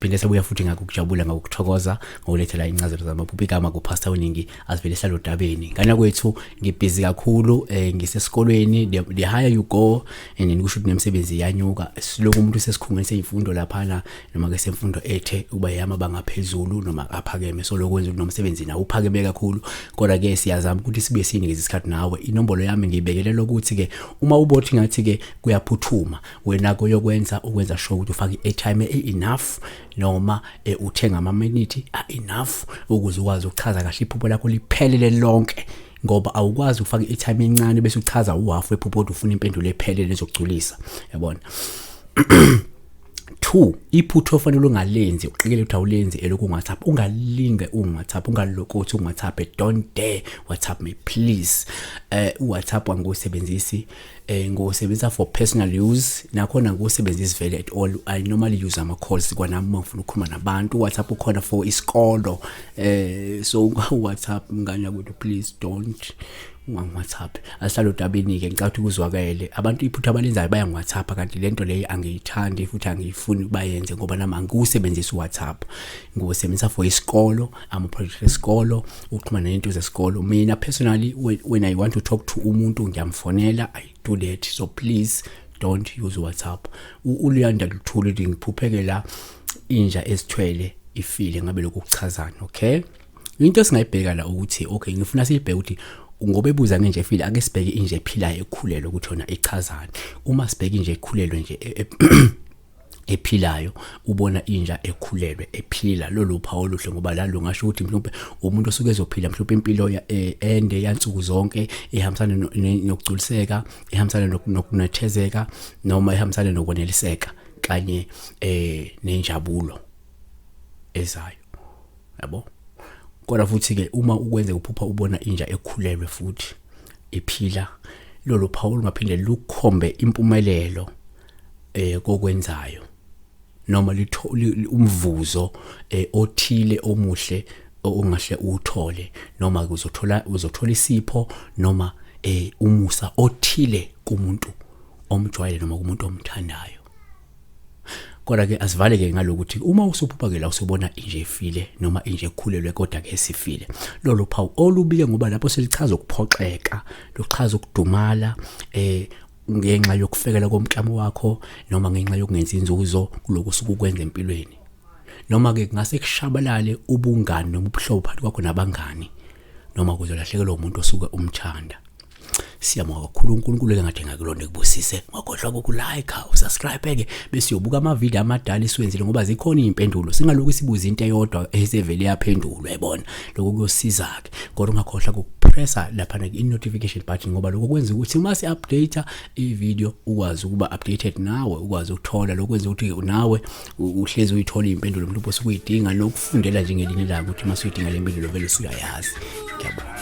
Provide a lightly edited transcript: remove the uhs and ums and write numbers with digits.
Phinde sebuya futhi ngakujabula ngokuthokoza ngokulethela incazelo zamaphupho igama kuPastor WeNingi asivele salodabeni. Ngana kwethu ngibhizi kakhulu ngisesikolweni the higher you go and nikusho ukuthi nemsebenzi yanyuka siloku umuntu sesikhungweni seyimfundo laphana noma ke semfundo ethe uba yamabanga phezulu noma aphakeme so lokwenza nomsebenzi nawo uphakeme kakhulu kodwa ke siyazama ukuthi sibuye sinikeze isikhathi nawe. Inombolo yami ngiyibekelela ukuthi ke uma ubothi ngathi ke kuyaphuthuma wena ukwenza sure ukuthi ufake airtime enough noma uthenga ama-minute enough ukuze ukwazi ukuchaza kahle iphupho lakho liphelele lonke ngoba awukwazi ukufaka i-time encane bese uchaza uhalf wephupho ufuna impendulo ephelele ezogculisa yabona. 2 iphutho ofanele ungalenzi uqikele ukuthi awulenzi elokhu ungathapha ungalinge ungathapha ungalokothi ungathapha don't dare WhatsApp me please. WhatsApp ngosebenzisi ngosebenzisa for personal use nakhona ngosebenzisa vele at all. I normally use ama calls kwanami ngifuna ukukhuluma nabantu. WhatsApp ukhona for isikolo so WhatsApp nganya ukuthi please don't WhatsApp asalo dabeni ke ngicathu kuzwakele abantu iphutha abalenzayo baya WhatsApp kanti lento leyo angiyithandi futhi angifuni bayenze ngoba nami angikusebenzisa WhatsApp ngosebenzisa for isikolo ama project esikolo ukuxhumana nento zesikolo. Mina personally when I want to talk to umuntu ngiyamfonela I do that so please don't use WhatsApp. Uliyanda luthule ngiphupheke la inja esithwele ifile ngabe lokuchazana. Okay, into singayibheka la ukuthi okay ngifuna sibheke ukuthi ngoba ebuza nje ifile ake sibheke inje ephilayo ekhulelwe ukuthi yona ichazana. Uma sibheke inje ekhulelwe nje ephilayo ubona inja ekhulelwe ephila lolu phawu oluhle ngoba la lungasho ukuthi mhlawumbe umuntu osuke ezophila mhlawumbe impilo ende yansuku zonke ehambisana nokugculiseka ehambisana nokunethezeka noma ehambisana nokweneliseka kanye nenjabulo ezayo yabo. Kodwa futhi ke uma ukwenze uphupha ubona inja ekhulelwe futhi ephila lolu phawu lungaphinde lukhombe impumelelo kokwenzayo noma umvuzo othile omuhle ongahle uthole noma uzothola isipho noma umusa othile kumuntu omjwayele noma kumuntu omthandayo. Kodwa ke asivale ke ngalokuthi uma usuphupha ke la usubona inje ifile noma inje ekhulelwe kodwa ke sifile lolu phawu olubike ngoba lapho selichaza ukuphoxeka lochaza ukudumala ngenxa yokufekela komklamo wakho noma ngenxa yokungenza inzuzo kuloku sukukwenza empilweni noma ke ngase kushabalale ubungani noma ubuhlobo phakathi kwakho nabangani noma kuzolahlekelwa umuntu osuke umthanda. Siyabonga kakhulu uNkulunkulu engadinga kulona ekubusise ngakhohlwa ukulike usubscribe ke bese uyobuka ama video amadala esiwenzile ngoba zikhona izimpendulo singaloku sibuza into eyodwa esevele yaphendulwa yabona lokho kuyosiza ke kodwa ungakhohlwa ukupressa lapha i notification button ngoba lokho kwenza ukuthi uma si update i-video ukwazi ukuba updated nawe ukwazi ukuthola lokwenza ukuthi nawe uhlezi uyithola izimpendulo umuntu osuke uyidinga lokufundela nje ngelinye ilanga ukuthi mase uyidinga le mpendulo vele usuyayazi. Ngiyabonga.